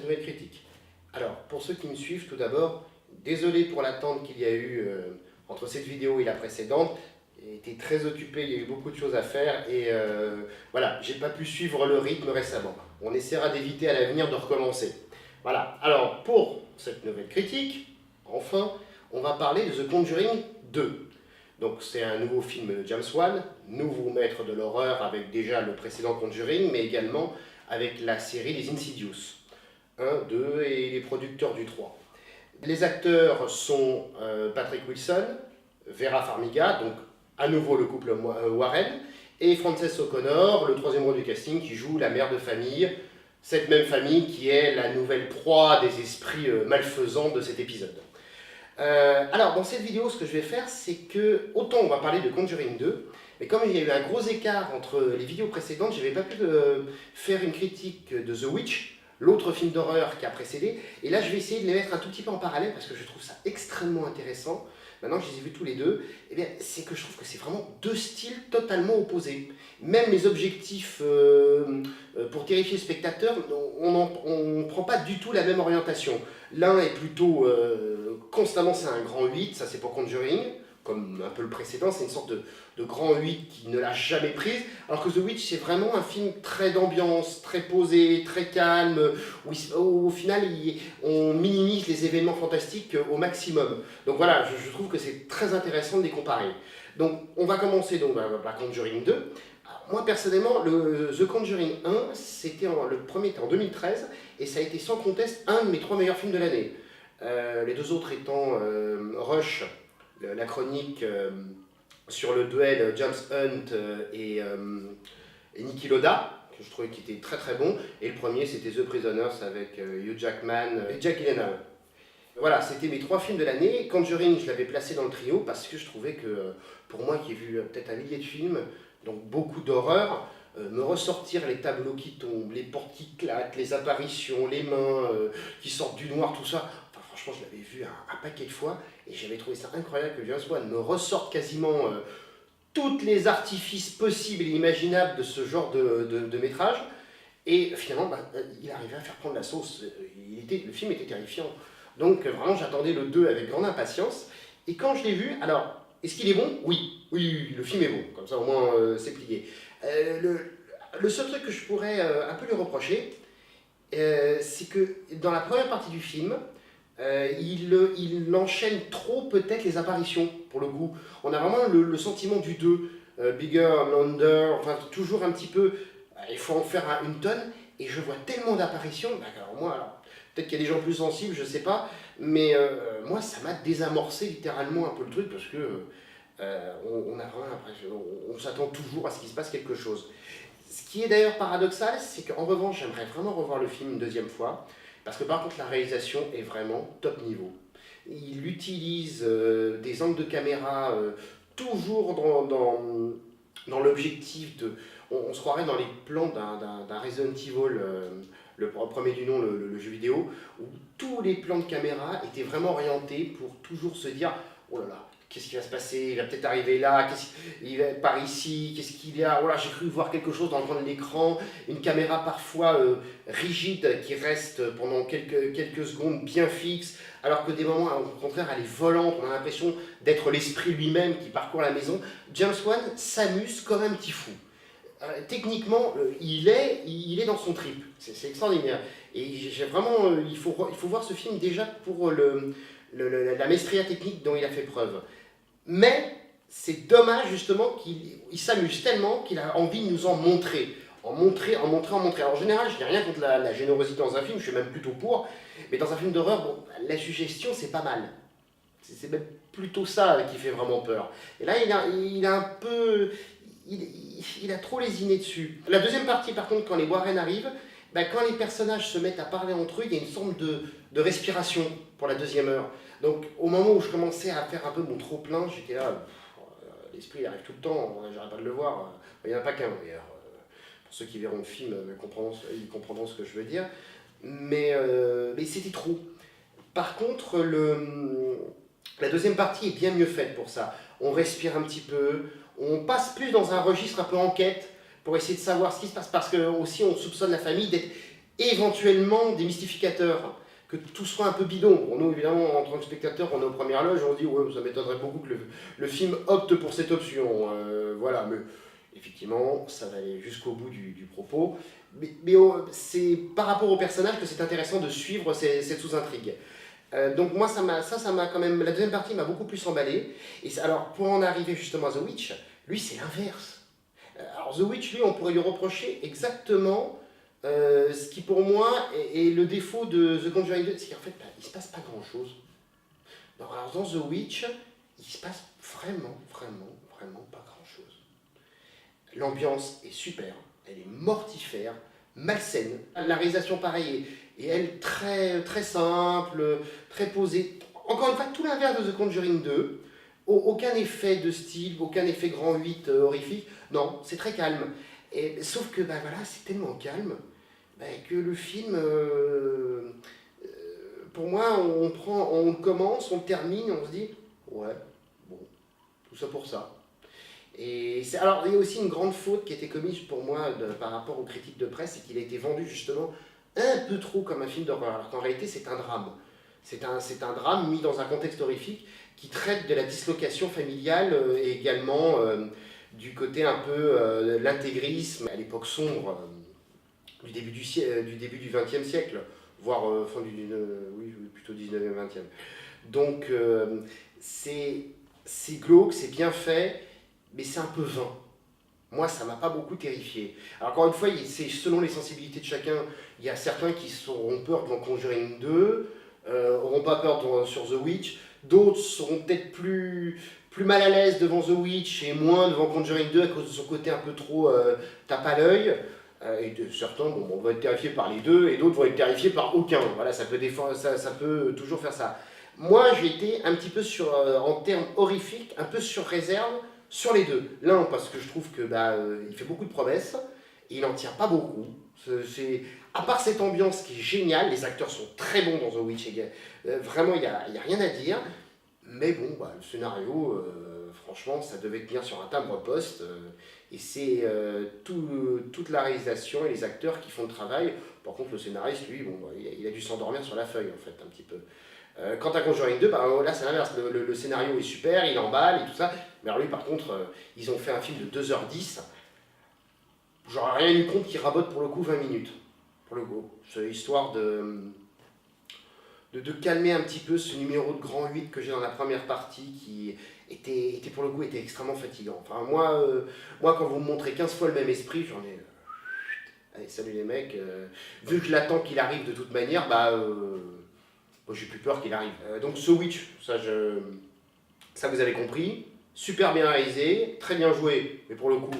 cette nouvelle critique. Alors, pour ceux qui me suivent, tout d'abord, désolé pour l'attente qu'il y a eu entre cette vidéo et la précédente. J'ai été très occupé, il y a eu beaucoup de choses à faire et voilà, j'ai pas pu suivre le rythme récemment. On essaiera d'éviter à l'avenir de recommencer. Voilà, alors pour cette nouvelle critique, enfin, on va parler de The Conjuring 2. Donc c'est un nouveau film de James Wan, nouveau maître de l'horreur avec déjà le précédent Conjuring, mais également avec la série Les Insidious 1, 2 et les producteurs du 3. Les acteurs sont Patrick Wilson, Vera Farmiga, donc à nouveau le couple Warren, et Frances O'Connor, le troisième rôle du casting, qui joue la mère de famille, cette même famille qui est la nouvelle proie des esprits malfaisants de cet épisode. Alors, dans cette vidéo, ce que je vais faire, c'est que, autant on va parler de Conjuring 2, mais comme il y a eu un gros écart entre les vidéos précédentes, je n'avais pas pu faire une critique de The Witch, l'autre film d'horreur qui a précédé, et là je vais essayer de les mettre un tout petit peu en parallèle parce que je trouve ça extrêmement intéressant. Maintenant que je les ai vus tous les deux, eh bien, c'est que je trouve que c'est vraiment deux styles totalement opposés. Même les objectifs pour terrifier le spectateur, on ne prend pas du tout la même orientation. L'un est plutôt constamment, c'est un grand 8, ça c'est pour Conjuring, comme un peu le précédent, c'est une sorte de grand 8 qui ne l'a jamais prise, alors que The Witch c'est vraiment un film très d'ambiance, très posé, très calme, où au final on minimise les événements fantastiques au maximum. Donc voilà, je trouve que c'est très intéressant de les comparer. Donc on va commencer donc par Conjuring 2. Alors, moi personnellement, The Conjuring 1, le premier était en 2013, et ça a été sans conteste un de mes 3 meilleurs films de l'année. Les deux autres étant Rush, la chronique sur le duel James Hunt et Niki Lauda, que je trouvais qui était très très bon, et le premier c'était The Prisoners avec Hugh Jackman et Jack Gyllenhaal. Voilà, c'était mes 3 films de l'année. Conjuring, je l'avais placé dans le trio parce que je trouvais que, pour moi qui ai vu peut-être un millier de films, donc beaucoup d'horreur, me ressortir les tableaux qui tombent, les portes qui claquent, les apparitions, les mains qui sortent du noir, tout ça. Enfin, franchement, je l'avais vu un paquet de fois et j'avais trouvé ça incroyable que James Wan me ressorte quasiment tous les artifices possibles et imaginables de ce genre de métrage. Et finalement, il arrivait à faire prendre la sauce. Le film était terrifiant. Donc vraiment, j'attendais le 2 avec grande impatience. Et quand je l'ai vu, alors, est-ce qu'il est bon? Oui, oui, le film est bon. Comme ça, au moins, c'est plié. Le seul truc que je pourrais un peu lui reprocher, c'est que dans la première partie du film, il enchaîne trop peut-être les apparitions, pour le coup. On a vraiment le sentiment du 2, bigger, louder, enfin toujours un petit peu, il faut en faire une tonne, et je vois tellement d'apparitions, alors moi, peut-être qu'il y a des gens plus sensibles, je sais pas, mais moi ça m'a désamorcé littéralement un peu le truc, parce que on s'attend toujours à ce qu'il se passe quelque chose. Ce qui est d'ailleurs paradoxal, c'est qu'en revanche, j'aimerais vraiment revoir le film une deuxième fois, parce que par contre, la réalisation est vraiment top niveau. Il utilise des angles de caméra toujours dans l'objectif de... On se croirait dans les plans d'un Resident Evil, le premier du nom, le jeu vidéo, où tous les plans de caméra étaient vraiment orientés pour toujours se dire « Oh là là, qu'est-ce qui va se passer? Il va peut-être arriver là, il va être par ici, qu'est-ce qu'il y a? Voilà, j'ai cru voir quelque chose dans le coin de l'écran, une caméra parfois rigide qui reste pendant quelques secondes bien fixe, alors que des moments, au contraire, elle est volante, on a l'impression d'être l'esprit lui-même qui parcourt la maison. James Wan s'amuse comme un petit fou. Techniquement, il est dans son trip, c'est extraordinaire. Et j'ai vraiment, il faut voir ce film déjà pour la maestria technique dont il a fait preuve. Mais c'est dommage justement qu'il s'amuse tellement qu'il a envie de nous en montrer. En montrer. Alors en général, je n'ai rien contre la générosité dans un film, je suis même plutôt pour. Mais dans un film d'horreur, bon, la suggestion c'est pas mal. C'est même plutôt ça qui fait vraiment peur. Et là, il a un peu... Il a trop lésiné dessus. La deuxième partie, par contre, quand les Warren arrivent, quand les personnages se mettent à parler entre eux, il y a une forme de respiration pour la deuxième heure. Donc, au moment où je commençais à faire un peu mon trop-plein, j'étais là, l'esprit arrive tout le temps, j'arrête pas de le voir. Il n'y en a pas qu'un, d'ailleurs. Pour ceux qui verront le film, ils comprendront ce que je veux dire. Mais c'était trop. Par contre, la deuxième partie est bien mieux faite pour ça. On respire un petit peu, on passe plus dans un registre un peu enquête pour essayer de savoir ce qui se passe, parce que aussi on soupçonne la famille d'être et éventuellement des mystificateurs, que tout soit un peu bidon. Bon, nous, évidemment, en tant que spectateur, on est aux premières loges, on dit, ouais, ça m'étonnerait beaucoup que le film opte pour cette option. Voilà, mais effectivement, ça va aller jusqu'au bout du propos. Mais c'est par rapport au personnage que c'est intéressant de suivre cette sous-intrigue. Donc moi, ça m'a quand même... La deuxième partie m'a beaucoup plus emballé. Alors, pour en arriver justement à The Witch, lui, c'est l'inverse. Alors, The Witch, lui, on pourrait lui reprocher exactement ce qui, pour moi, est le défaut de The Conjuring 2. C'est qu'en fait, il se passe pas grand-chose. Alors, dans The Witch, il se passe vraiment pas grand-chose. L'ambiance est super, elle est mortifère, malsaine. La réalisation, pareil, et elle très simple, très posée. Encore une fois, tout l'inverse de The Conjuring 2. Aucun effet de style, aucun effet grand 8 horrifique. Non, c'est très calme. Sauf que voilà, c'est tellement calme que le film, pour moi, on commence, on termine, on se dit, ouais, bon, tout ça pour ça. Alors, il y a aussi une grande faute qui a été commise pour moi par rapport aux critiques de presse, c'est qu'il a été vendu justement un peu trop comme un film d'horreur, alors qu'en réalité c'est un drame. C'est un drame mis dans un contexte horrifique qui traite de la dislocation familiale et également du côté un peu de l'intégrisme à l'époque sombre du début du XXe siècle, voire fin oui, plutôt 19e, 20e. Donc c'est glauque, c'est bien fait, mais c'est un peu vain. Moi, ça m'a pas beaucoup terrifié. Alors, encore une fois, c'est selon les sensibilités de chacun. Il y a certains qui auront peur devant Conjuring 2, auront pas peur sur The Witch. D'autres seront peut-être plus mal à l'aise devant The Witch et moins devant Conjuring 2 à cause de son côté un peu trop tape à l'œil. Certains vont être terrifiés par les deux et d'autres vont être terrifiés par aucun. Voilà, ça peut toujours faire ça. Moi, j'ai été un petit peu en termes horrifiques, un peu sur réserve sur les deux. L'un, parce que je trouve que il fait beaucoup de promesses et il n'en tient pas beaucoup. À part cette ambiance qui est géniale, les acteurs sont très bons dans The Witch. Vraiment, il n'y a rien à dire. Mais bon, le scénario, franchement, ça devait tenir sur un timbre-poste. Et c'est toute la réalisation et les acteurs qui font le travail. Par contre, le scénariste, lui, il a dû s'endormir sur la feuille, en fait, un petit peu. Quant à Conjuring 2, là c'est l'inverse, le scénario est super, il emballe et tout ça, mais alors lui par contre, ils ont fait un film de 2h10, j'aurais rien eu compte qui rabote pour le coup 20 minutes, pour le coup, c'est histoire de calmer un petit peu ce numéro de grand 8 que j'ai dans la première partie qui était pour le coup était extrêmement fatigant. Enfin moi quand vous me montrez 15 fois le même esprit, j'en ai... Allez, salut les mecs, vu que je l'attends qu'il arrive de toute manière, j'ai plus peur qu'il arrive. Donc The Witch, ça vous avez compris, super bien réalisé, très bien joué, mais pour le coup,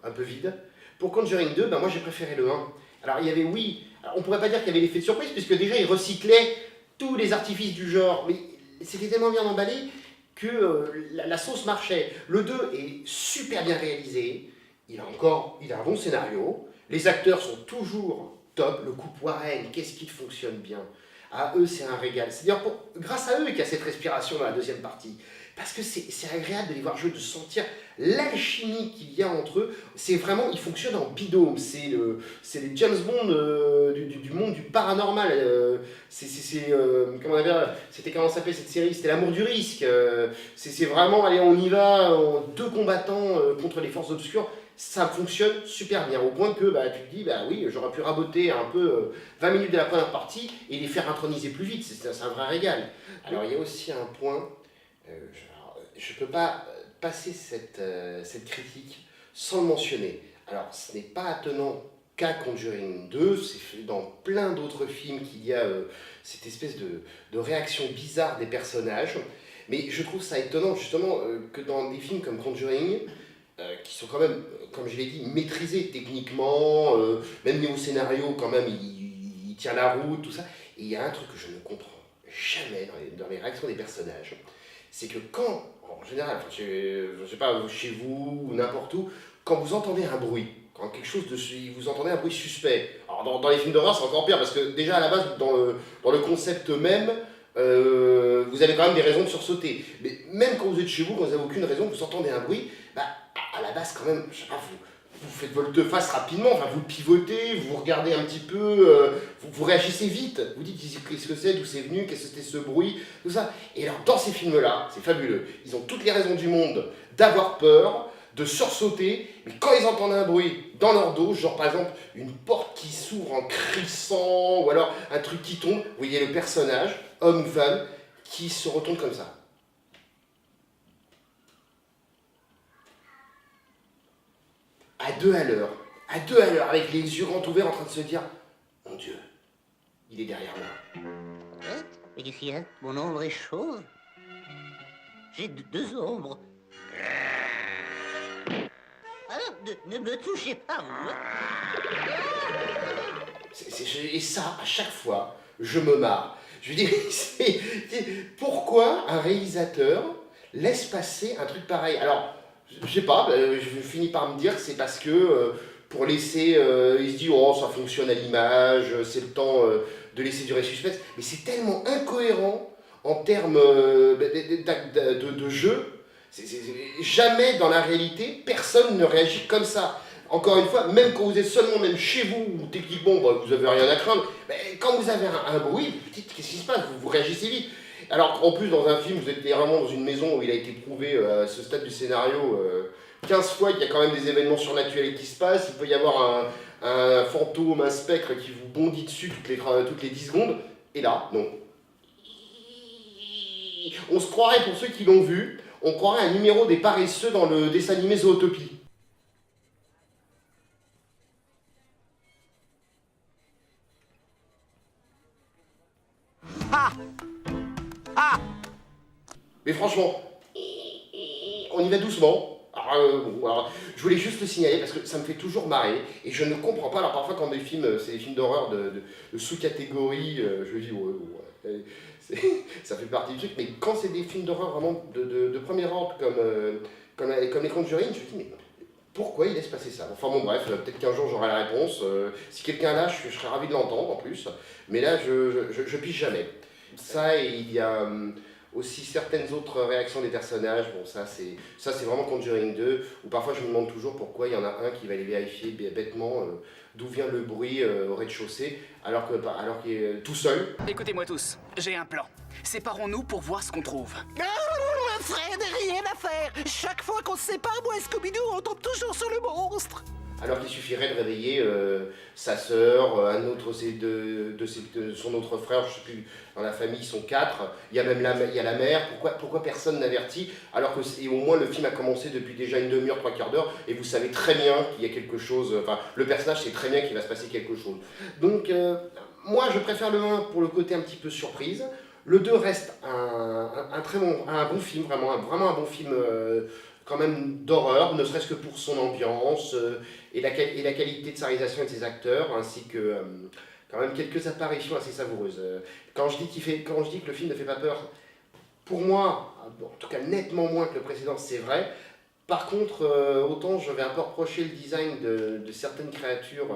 un peu vide. Pour Conjuring 2, moi j'ai préféré le 1. Alors il y avait, alors, on pourrait pas dire qu'il y avait l'effet de surprise, puisque déjà il recyclait tous les artifices du genre, mais c'était tellement bien emballé que la sauce marchait. Le 2 est super bien réalisé, il a un bon scénario, les acteurs sont toujours top, le couple Warren, qu'est-ce qu'il fonctionne bien. À eux, c'est un régal. C'est d'ailleurs grâce à eux qu'il y a cette respiration dans la deuxième partie. Parce que c'est agréable de les voir jouer, de sentir l'alchimie qu'il y a entre eux. C'est vraiment, ils fonctionnent en binôme. C'est les James Bond du monde du paranormal. Comment s'appelait cette série? C'était L'amour du risque. C'est vraiment, allez, on y va, deux combattants contre les forces obscures. Ça fonctionne super bien, au point que tu te dis, oui, j'aurais pu raboter un peu 20 minutes de la première partie et les faire introniser plus vite, c'est un vrai régal. Alors il y a aussi un point, je ne peux pas passer cette critique sans le mentionner. Alors ce n'est pas attenant qu'à Conjuring 2, c'est fait dans plein d'autres films qu'il y a cette espèce de réaction bizarre des personnages, mais je trouve ça étonnant justement que dans des films comme Conjuring, qui sont quand même, comme je l'ai dit, maîtrisés techniquement, même niveau scénario, quand même, il tient la route, tout ça. Et il y a un truc que je ne comprends jamais dans les réactions des personnages, c'est que quand, en général, je ne sais pas, chez vous ou n'importe où, quand vous entendez un bruit, quand quelque chose vous entendez un bruit suspect. Alors dans les films d'horreur, c'est encore pire, parce que déjà à la base, dans le concept même, vous avez quand même des raisons de sursauter. Mais même quand vous êtes chez vous, quand vous n'avez aucune raison, vous entendez un bruit, à la base quand même, je sais pas, vous faites volte-face rapidement, enfin vous pivotez, vous regardez un petit peu, vous réagissez vite, vous dites qu'est-ce que c'est, d'où c'est venu, qu'est-ce que c'était ce bruit, tout ça. Et alors dans ces films-là, c'est fabuleux, ils ont toutes les raisons du monde d'avoir peur, de sursauter, mais quand ils entendent un bruit dans leur dos, genre par exemple une porte qui s'ouvre en crissant, ou alors un truc qui tombe, vous voyez le personnage, homme ou femme, qui se retourne comme ça. À deux à l'heure, avec les yeux grands ouverts en train de se dire « Mon Dieu, il est derrière moi. » Mais qu'est-ce qu'il y a? Mon ombre est chauve. J'ai deux ombres. Alors, ne me touchez pas, vous. Et ça, à chaque fois, je me marre. Je dis, pourquoi un réalisateur laisse passer un truc pareil? Alors, je sais pas, je finis par me dire que c'est parce que pour laisser, il se dit oh ça fonctionne à l'image, c'est le temps de laisser durer le suspense, mais c'est tellement incohérent en termes de jeu, jamais dans la réalité personne ne réagit comme ça. Encore une fois, même quand vous êtes seulement même chez vous, où techniquement vous avez rien à craindre, mais quand vous avez un bruit, vous dites qu'est-ce qui se passe, vous réagissez vite. Alors en plus dans un film, vous êtes vraiment dans une maison où il a été prouvé à ce stade du scénario 15 fois qu'il y a quand même des événements surnaturels qui se passent, il peut y avoir un fantôme, un spectre qui vous bondit dessus toutes les 10 secondes, et là, non. On se croirait, pour ceux qui l'ont vu, on croirait un numéro des paresseux dans le dessin animé Zootopie. Ah! Ah! Mais franchement, on y va doucement. Alors, je voulais juste le signaler parce que ça me fait toujours marrer et je ne comprends pas. Alors parfois quand des films, c'est des films d'horreur de sous-catégorie, je me dis ouais, ça fait partie du truc. Mais quand c'est des films d'horreur vraiment de premier ordre comme Les Conjuring, je me dis mais pourquoi il laisse passer ça? Enfin bon bref, peut-être qu'un jour j'aurai la réponse. Si quelqu'un l'a, je serais ravi de l'entendre en plus. Mais là je pige jamais. Ça et il y a aussi certaines autres réactions des personnages, bon ça c'est vraiment Conjuring 2, où parfois je me demande toujours pourquoi il y en a un qui va aller vérifier bêtement d'où vient le bruit au rez-de-chaussée, alors qu'il est tout seul. Écoutez-moi tous, j'ai un plan. Séparons-nous pour voir ce qu'on trouve. Fred, rien à faire. Chaque fois qu'on se sépare, moi et Scooby-Doo, on tombe toujours sur le monstre. Alors qu'il suffirait de réveiller sa sœur, un autre de son autre frère, je sais plus, dans la famille ils sont 4, il y a même la mère, pourquoi personne n'avertit, alors que et au moins le film a commencé depuis déjà une demi-heure, 3/4 d'heure, et vous savez très bien qu'il y a quelque chose, enfin le personnage sait très bien qu'il va se passer quelque chose. Donc moi je préfère le 1 pour le côté un petit peu surprise, le 2 reste un bon film, vraiment un bon film quand même d'horreur, ne serait-ce que pour son ambiance et la qualité de sa réalisation et de ses acteurs, ainsi que quand même quelques apparitions assez savoureuses. Quand je dis que le film ne fait pas peur, pour moi, en tout cas nettement moins que le précédent, c'est vrai. Par contre, autant je vais un peu reprocher le design de certaines créatures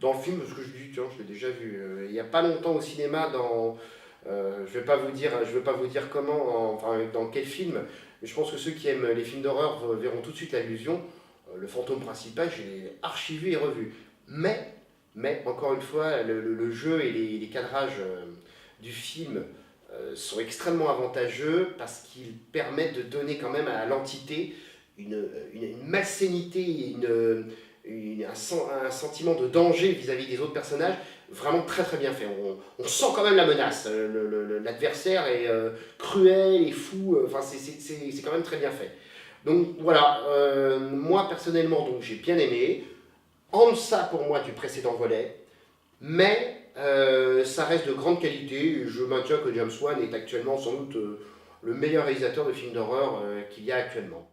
dans le film, parce que je dis, tiens, je l'ai déjà vu il n'y a pas longtemps au cinéma, je ne vais pas vous dire comment, enfin dans quel film, mais je pense que ceux qui aiment les films d'horreur verront tout de suite l'allusion. Le fantôme principal, je l'ai archivé et revu. Mais encore une fois, le jeu et les cadrages du film sont extrêmement avantageux parce qu'ils permettent de donner quand même à l'entité une malsénité, un sentiment de danger vis-à-vis des autres personnages vraiment très très bien fait. On sent quand même la menace, l'adversaire est cruel et fou, enfin c'est quand même très bien fait. Donc voilà, moi personnellement donc j'ai bien aimé, en deçà pour moi du précédent volet, mais ça reste de grande qualité et je maintiens que James Wan est actuellement sans doute le meilleur réalisateur de films d'horreur qu'il y a actuellement.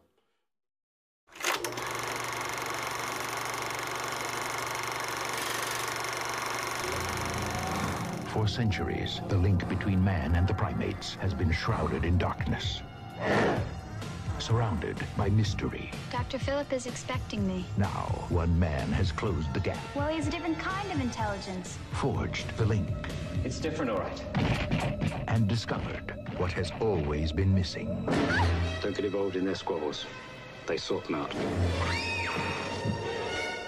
For centuries, the link between man and the primates has been shrouded in darkness, surrounded by mystery. Dr. Philip is expecting me. Now, one man has closed the gap. Well, he's a different kind of intelligence. Forged the link. It's different, all right. And discovered what has always been missing. Don't get involved in their squabbles. they sort them out.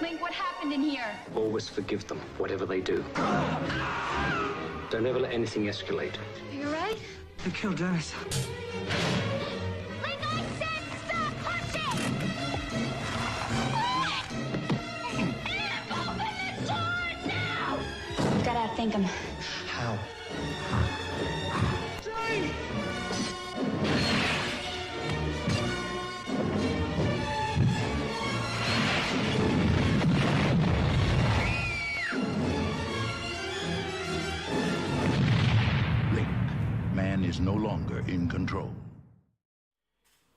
Link, what happened in here? Always forgive them, whatever they do. Don't ever let anything escalate. Are you right? They killed Dennis. Link, I said stop punching! Open the door now! Gotta outthink him. How? Link. Man is no longer in control.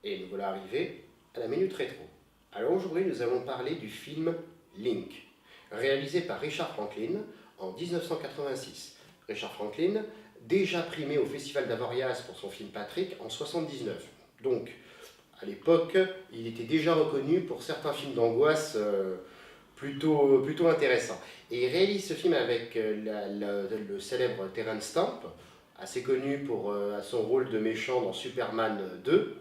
Et nous voilà arrivés à la minute rétro. Alors aujourd'hui, nous allons parler du film Link, réalisé par Richard Franklin en 1986. Richard Franklin, déjà primé au Festival d'Avoriaz pour son film Patrick en 1979. Donc, à l'époque, il était déjà reconnu pour certains films d'angoisse plutôt intéressants. Et il réalise ce film avec le célèbre Terence Stamp, assez connu pour son rôle de méchant dans Superman 2.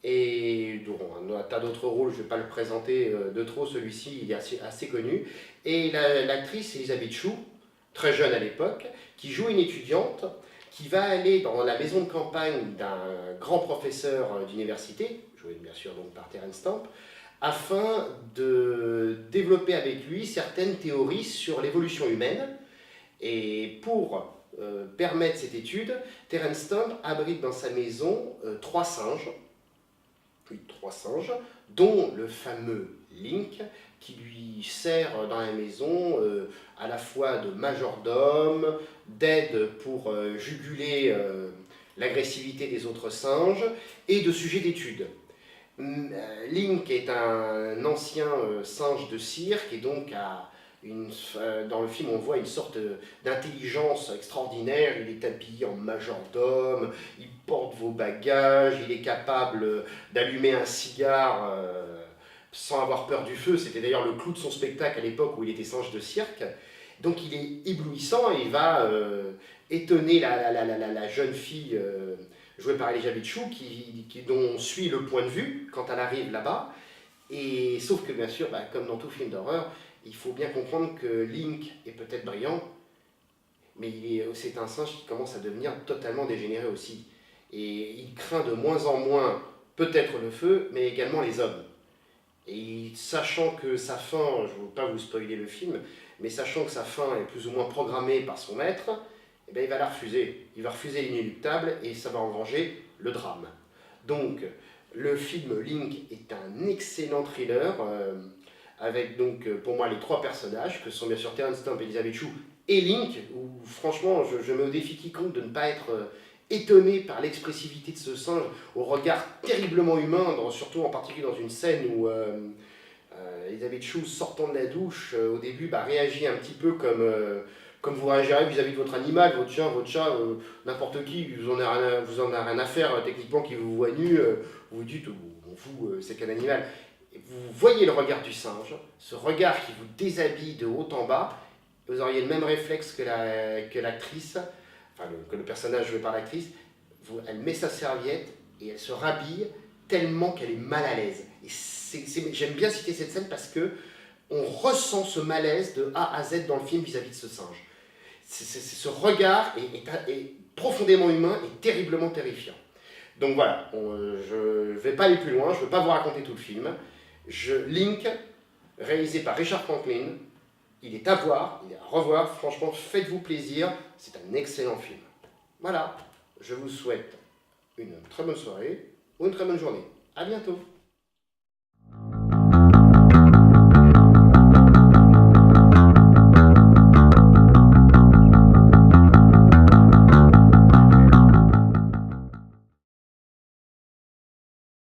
Et un tas d'autres rôles, je ne vais pas le présenter de trop, celui-ci il est assez connu. Et l'actrice Elizabeth Shue, très jeune à l'époque, qui joue une étudiante qui va aller dans la maison de campagne d'un grand professeur d'université, joué bien sûr donc par Terence Stamp, afin de développer avec lui certaines théories sur l'évolution humaine. Et pour permettre cette étude, Terence Stamp abrite dans sa maison trois singes, dont le fameux Link, qui lui sert dans la maison à la fois de majordome, d'aide pour juguler l'agressivité des autres singes et de sujet d'étude. Link est un ancien singe de cirque et donc dans le film on voit une sorte d'intelligence extraordinaire. Il est habillé en majordome, il porte vos bagages, il est capable d'allumer un cigare sans avoir peur du feu. C'était d'ailleurs le clou de son spectacle à l'époque où il était singe de cirque. Donc il est éblouissant et il va étonner la jeune fille jouée par Elizabeth Shue dont on suit le point de vue quand elle arrive là-bas. Et sauf que bien sûr, comme dans tout film d'horreur, il faut bien comprendre que Link est peut-être brillant, mais c'est un singe qui commence à devenir totalement dégénéré aussi. Et il craint de moins en moins peut-être le feu, mais également les hommes. Et sachant que sa fin, je ne veux pas vous spoiler le film, mais sachant que sa fin est plus ou moins programmée par son maître, eh bien, il va la refuser. Il va refuser l'inéluctable et ça va engranger le drame. Donc, le film Link est un excellent thriller, avec donc pour moi les trois personnages, que sont bien sûr Terence Stamp, Elizabeth Shue et Link, où franchement je mets au défi quiconque de ne pas être étonné par l'expressivité de ce singe, au regard terriblement humain, surtout en particulier dans une scène où Elizabeth Shue, sortant de la douche, au début réagit un petit peu comme vous réagirez vis-à-vis de votre animal, votre chien, votre chat, n'importe qui, vous en a rien à faire techniquement qui vous voit nu, vous vous dites, c'est qu'un animal. Vous voyez le regard du singe, ce regard qui vous déshabille de haut en bas, vous auriez le même réflexe que l'actrice, que le personnage joué par l'actrice. Elle met sa serviette et elle se rhabille tellement qu'elle est mal à l'aise. J'aime bien citer cette scène parce que on ressent ce malaise de A à Z dans le film vis-à-vis de ce singe. Ce regard est profondément humain et terriblement terrifiant. Donc voilà, je ne vais pas aller plus loin, je ne veux pas vous raconter tout le film. Link, réalisé par Richard Franklin, il est à voir, il est à revoir, franchement faites-vous plaisir, c'est un excellent film. Voilà, je vous souhaite une très bonne soirée ou une très bonne journée. À bientôt.